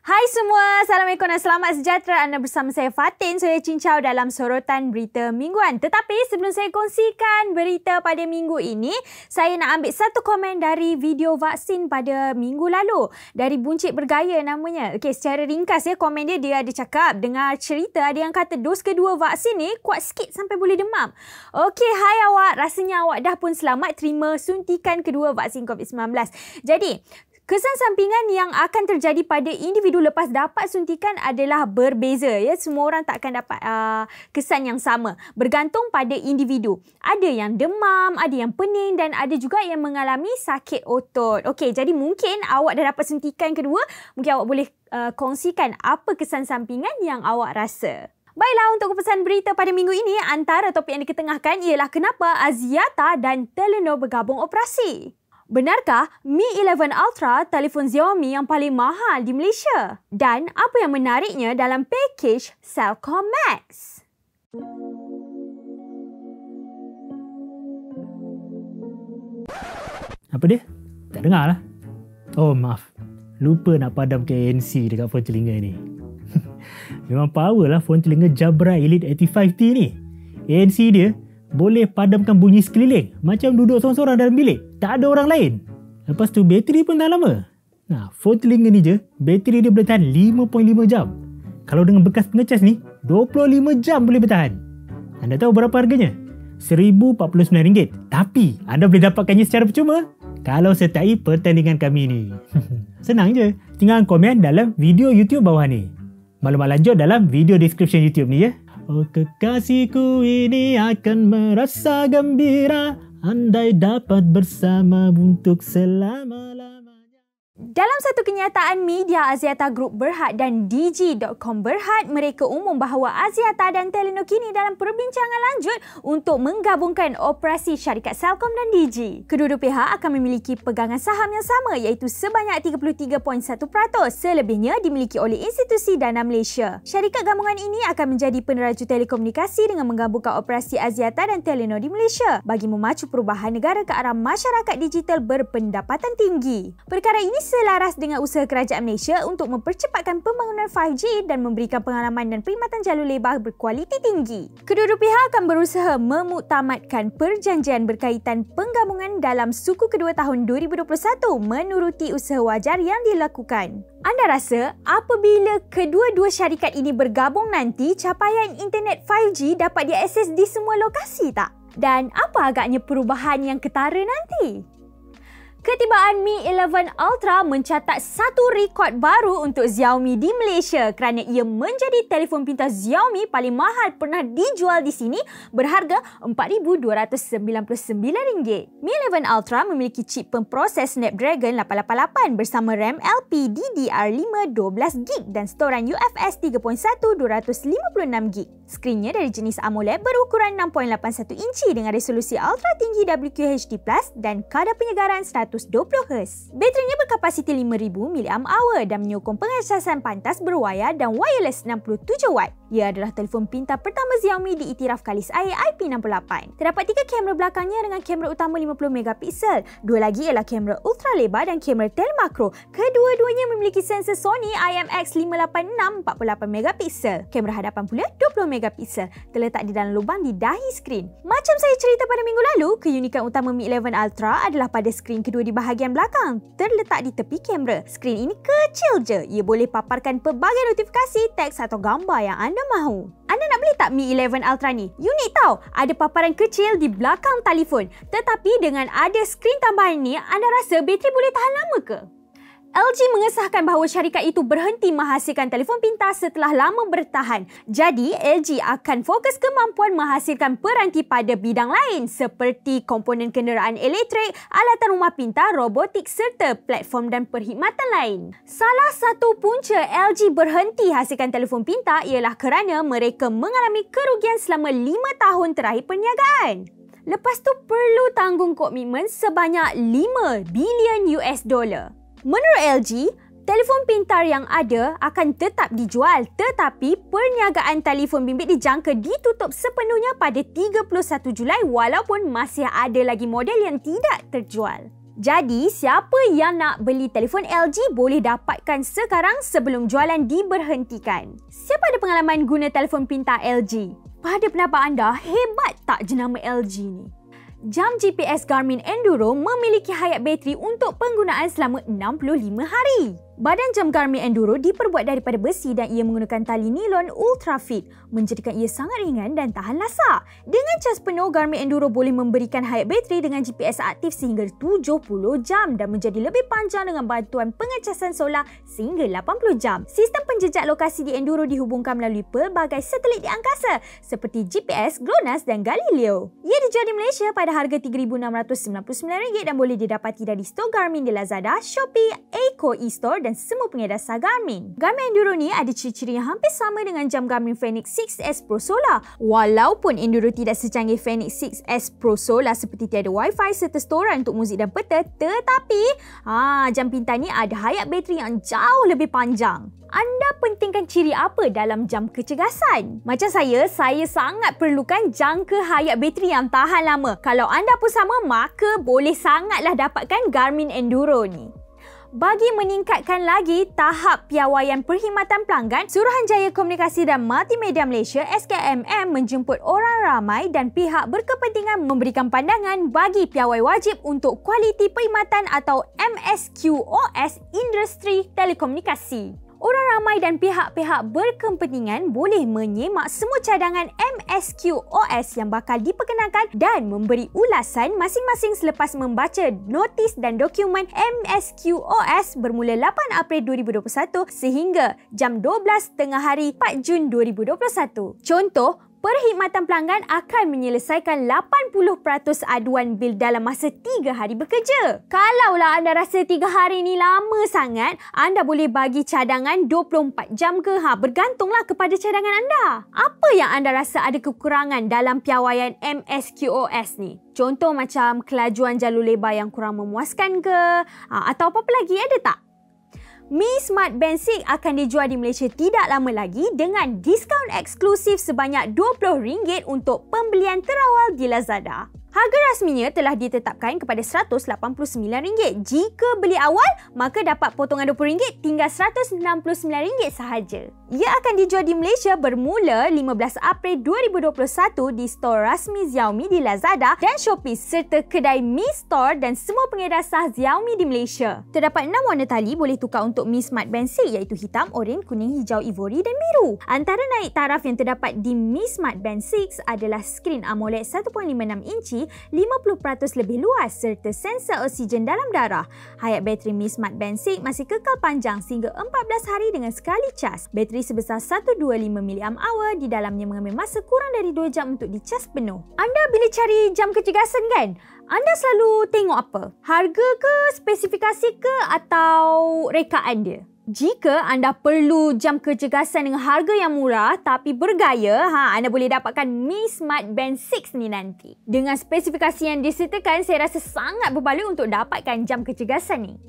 Hai semua, Assalamualaikum dan selamat sejahtera. Anda bersama saya Fatin, saya cincau dalam sorotan berita mingguan. Tetapi sebelum saya kongsikan berita pada minggu ini, saya nak ambil satu komen dari video vaksin pada minggu lalu. Dari Buncit Bergaya namanya. Okey, secara ringkas ya, komen dia ada cakap, dengar cerita ada yang kata dos kedua vaksin ni kuat sikit sampai boleh demam. Okey, hai awak, rasanya awak dah pun selamat terima suntikan kedua vaksin COVID-19. Jadi, kesan sampingan yang akan terjadi pada individu lepas dapat suntikan adalah berbeza. Ya, semua orang tak akan dapat kesan yang sama. Bergantung pada individu. Ada yang demam, ada yang pening dan ada juga yang mengalami sakit otot. Okey, jadi mungkin awak dah dapat suntikan kedua. Mungkin awak boleh kongsikan apa kesan sampingan yang awak rasa. Baiklah, untuk pesan berita pada minggu ini, antara topik yang diketengahkan ialah kenapa Axiata dan Telenor bergabung operasi. Benarkah Mi 11 Ultra telefon Xiaomi yang paling mahal di Malaysia? Dan apa yang menariknya dalam pakej Celcom Max? Apa dia? Tak dengar lah. Oh maaf, lupa nak padamkan ANC dekat phone telinga ni. Memang power lah phone telinga Jabra Elite 85T ni. ANC dia boleh padamkan bunyi sekeliling. Macam duduk sorang-sorang dalam bilik. Tak ada orang lain. Lepas tu bateri pun tahan lama. Nah, phone telinga ni je, bateri dia boleh tahan 5.5 jam. Kalau dengan bekas pengecas ni, 25 jam boleh bertahan. Anda tahu berapa harganya? RM1,049. Tapi, anda boleh dapatkannya secara percuma kalau sertai pertandingan kami ni. Senang je. Tinggal komen dalam video YouTube bawah ni. Maklumat lanjut dalam video description YouTube ni ya. Oh kekasihku ini akan merasa gembira andai dapat bersama untuk selama-lamanya. Dalam satu kenyataan media Axiata Group Berhad dan Digi.com Berhad, mereka umum bahawa Axiata dan Telenor kini dalam perbincangan lanjut untuk menggabungkan operasi syarikat Celcom dan Digi. Kedua-dua pihak akan memiliki pegangan saham yang sama iaitu sebanyak 33.1%. Selebihnya dimiliki oleh institusi dana Malaysia. Syarikat gabungan ini akan menjadi peneraju telekomunikasi dengan menggabungkan operasi Axiata dan Telenor di Malaysia bagi memacu perubahan negara ke arah masyarakat digital berpendapatan tinggi. Perkara ini selaras dengan usaha kerajaan Malaysia untuk mempercepatkan pembangunan 5G dan memberikan pengalaman dan perkhidmatan jalur lebar berkualiti tinggi. Kedua-dua pihak akan berusaha memuktamadkan perjanjian berkaitan penggabungan dalam suku kedua tahun 2021 menuruti usaha wajar yang dilakukan. Anda rasa apabila kedua-dua syarikat ini bergabung nanti, capaian internet 5G dapat diakses di semua lokasi tak? Dan apa agaknya perubahan yang ketara nanti? Ketibaan Mi 11 Ultra mencatat satu rekod baru untuk Xiaomi di Malaysia kerana ia menjadi telefon pintar Xiaomi paling mahal pernah dijual di sini berharga RM4,299. Mi 11 Ultra memiliki chip pemproses Snapdragon 888 bersama RAM LPDDR5 12GB dan storan UFS 3.1 256GB. Skrinnya dari jenis AMOLED berukuran 6.81 inci dengan resolusi ultra tinggi WQHD+ dan kadar penyegaran 120Hz. Baterinya berkapasiti 5000 mAh dan menyokong pengecasan pantas berwayar dan wireless 67W. Ia adalah telefon pintar pertama Xiaomi diiktiraf Khalis Air IP68. Terdapat 3 kamera belakangnya dengan kamera utama 50MP. Dua lagi ialah kamera ultra lebar dan kamera telemakro. Kedua-duanya memiliki sensor Sony IMX586 48MP. Kamera hadapan pula 20MP. Terletak di dalam lubang di dahi skrin. Macam saya cerita pada minggu lalu, keunikan utama Mi 11 Ultra adalah pada skrin kedua di bahagian belakang, terletak di tepi kamera. Skrin ini kecil je. Ia boleh paparkan pelbagai notifikasi, teks atau gambar yang anda mahu. Anda nak beli tak Mi 11 Ultra ni? Unik tau. Ada paparan kecil di belakang telefon. Tetapi dengan ada skrin tambahan ni, anda rasa bateri boleh tahan lama ke? LG mengesahkan bahawa syarikat itu berhenti menghasilkan telefon pintar setelah lama bertahan. Jadi, LG akan fokus kemampuan menghasilkan peranti pada bidang lain seperti komponen kenderaan elektrik, alatan rumah pintar, robotik serta platform dan perkhidmatan lain. Salah satu punca LG berhenti hasilkan telefon pintar ialah kerana mereka mengalami kerugian selama 5 tahun terakhir perniagaan. Lepas tu perlu tanggung komitmen sebanyak $5 bilion. Menurut LG, telefon pintar yang ada akan tetap dijual tetapi perniagaan telefon bimbit dijangka ditutup sepenuhnya pada 31 Julai walaupun masih ada lagi model yang tidak terjual. Jadi, siapa yang nak beli telefon LG boleh dapatkan sekarang sebelum jualan diberhentikan. Siapa ada pengalaman guna telefon pintar LG? Pada pendapat anda, hebat tak jenama LG ni? Jam GPS Garmin Enduro memiliki hayat bateri untuk penggunaan selama 65 hari. Badan jam Garmin Enduro diperbuat daripada besi dan ia menggunakan tali nilon ultra fit, menjadikan ia sangat ringan dan tahan lasak. Dengan cas penuh, Garmin Enduro boleh memberikan hayat bateri dengan GPS aktif sehingga 70 jam dan menjadi lebih panjang dengan bantuan pengecasan solar sehingga 80 jam. Sistem penjejak lokasi di Enduro dihubungkan melalui pelbagai satelit di angkasa seperti GPS, GLONASS dan Galileo. Ia dijual di Malaysia pada harga RM3,699 dan boleh didapati dari store Garmin di Lazada, Shopee, Eiko eStore dan semua pengedar sah Garmin. Garmin Enduro ni ada ciri-ciri yang hampir sama dengan jam Garmin Fenix 6S Pro Solar. Walaupun Enduro tidak secanggih Fenix 6S Pro Solar seperti tiada Wi-Fi serta storan untuk muzik dan peta, tetapi jam pintar ni ada hayat bateri yang jauh lebih panjang. Anda pentingkan ciri apa dalam jam kecergasan? Macam saya sangat perlukan jangka hayat bateri yang tahan lama. Kalau anda pun sama, maka boleh sangatlah dapatkan Garmin Enduro ni. Bagi meningkatkan lagi tahap piawaian perkhidmatan pelanggan, Suruhanjaya Komunikasi dan Multimedia Malaysia SKMM menjemput orang ramai dan pihak berkepentingan memberikan pandangan bagi piawai wajib untuk kualiti perkhidmatan atau MSQOS Industri Telekomunikasi. Orang ramai dan pihak-pihak berkepentingan boleh menyemak semua cadangan MSQOS yang bakal diperkenalkan dan memberi ulasan masing-masing selepas membaca notis dan dokumen MSQOS bermula 8 April 2021 sehingga jam 12 tengah hari 4 Jun 2021. Contoh, perkhidmatan pelanggan akan menyelesaikan 80% aduan bil dalam masa 3 hari bekerja. Kalaulah anda rasa 3 hari ni lama sangat, anda boleh bagi cadangan 24 jam ke? Bergantunglah kepada cadangan anda. Apa yang anda rasa ada kekurangan dalam piawaian MSQOS ni? Contoh macam kelajuan jalur lebar yang kurang memuaskan ke? Atau apa-apa lagi, ada tak? Mi Smart Band 6 akan dijual di Malaysia tidak lama lagi dengan diskaun eksklusif sebanyak RM20 untuk pembelian terawal di Lazada. Harga rasminya telah ditetapkan kepada RM189. Jika beli awal, maka dapat potongan RM20 tinggal RM169 sahaja. Ia akan dijual di Malaysia bermula 15 April 2021 di store rasmi Xiaomi di Lazada dan Shopee serta kedai Mi Store dan semua pengedar sah Xiaomi di Malaysia. Terdapat 6 warna tali boleh tukar untuk Mi Smart Band 6 iaitu hitam, oranye, kuning, hijau, ivory dan biru. Antara naik taraf yang terdapat di Mi Smart Band 6 adalah skrin AMOLED 1.56 inci 50% lebih luas serta sensor oksigen dalam darah. Hayat bateri Mi Smart Band 6 masih kekal panjang sehingga 14 hari dengan sekali cas. Bateri sebesar 125 mAh di dalamnya mengambil masa kurang dari 2 jam untuk dicas penuh. Anda bila cari jam kecergasan kan? Anda selalu tengok apa? Harga ke, spesifikasi ke atau rekaan dia? Jika anda perlu jam kecergasan dengan harga yang murah tapi bergaya, anda boleh dapatkan Mi Smart Band 6 ni nanti. Dengan spesifikasi yang disertakan, saya rasa sangat berbaloi untuk dapatkan jam kecergasan ni.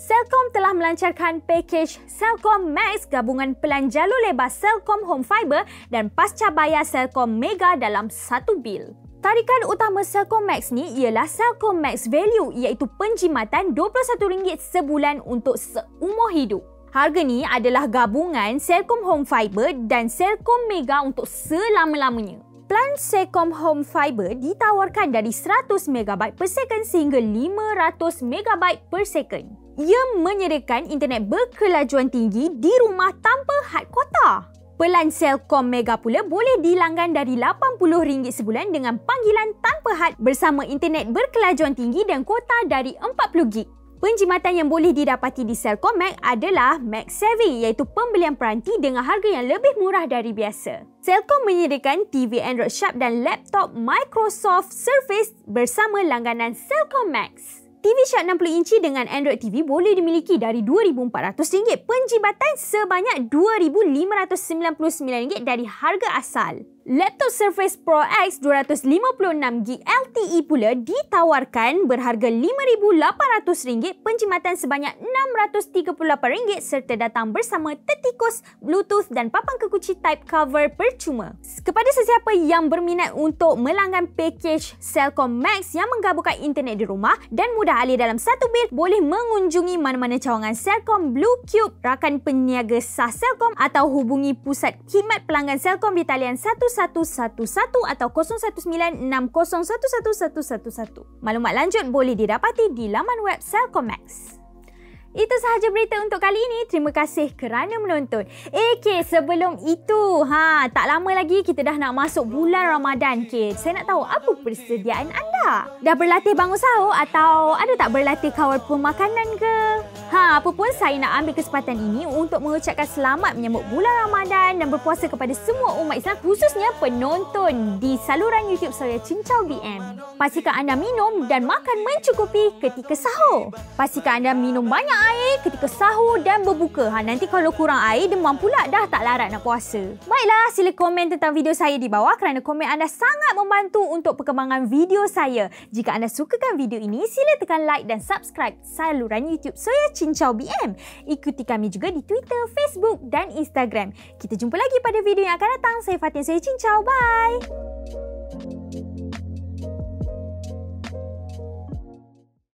Celcom telah melancarkan pakej Celcom Max gabungan pelan jalur lebar Celcom Home Fiber dan pasca bayar Celcom Mega dalam satu bil. Tarikan utama Celcom Max ni ialah Celcom Max Value iaitu penjimatan RM21 sebulan untuk seumur hidup. Harga ni adalah gabungan Celcom Home Fiber dan Celcom Mega untuk selama-lamanya. Plan Celcom Home Fiber ditawarkan dari 100 MB per second sehingga 500 MB per second. Ia menyediakan internet berkelajuan tinggi di rumah tanpa had kuota. Pelan Celcom Mega pula boleh dilanggan dari RM80 sebulan dengan panggilan tanpa had bersama internet berkelajuan tinggi dan kuota dari 40GB. Penjimatan yang boleh didapati di Celcom Max adalah Max Savvy iaitu pembelian peranti dengan harga yang lebih murah dari biasa. Celcom menyediakan TV Android Sharp dan laptop Microsoft Surface bersama langganan Celcom Max. TV Sharp 60 inci dengan Android TV boleh dimiliki dari RM2,400, penjimatan sebanyak RM2,599 dari harga asal. Laptop Surface Pro X 256GB LTE pula ditawarkan berharga RM5,800, penjimatan sebanyak RM638 serta datang bersama tertikus, Bluetooth dan papan kekunci Type cover percuma. Kepada sesiapa yang berminat untuk melanggan pakej Cellcom Max yang menggabungkan internet di rumah dan mudah alih dalam satu bil, boleh mengunjungi mana-mana cawangan Cellcom Blue Cube, rakan peniaga sah Cellcom, atau hubungi pusat khidmat pelanggan Cellcom di talian 1111 atau 019-60111111. Maklumat lanjut boleh didapati di laman web Cellcom Max. Itu sahaja berita untuk kali ini. Terima kasih kerana menonton. Sebelum itu, tak lama lagi kita dah nak masuk bulan Ramadan, Saya nak tahu apa persediaan anda. Dah berlatih bangun sahur atau ada tak berlatih kawal pemakanan ke? Apa pun, saya nak ambil kesempatan ini untuk mengucapkan selamat menyambut bulan Ramadan dan berpuasa kepada semua umat Islam, khususnya penonton di saluran YouTube saya Cincau BM. Pastikan anda minum dan makan mencukupi ketika sahur. Pastikan anda minum banyak air ketika sahur dan berbuka. Nanti kalau kurang air, demam pula, dah tak larat nak puasa. Baiklah, sila komen tentang video saya di bawah kerana komen anda sangat membantu untuk perkembangan video saya. Jika anda sukakan video ini, sila tekan like dan subscribe saluran YouTube saya Cincau BM. Ikuti kami juga di Twitter, Facebook dan Instagram. Kita jumpa lagi pada video yang akan datang. Saya Fatin, saya Cincau. Bye!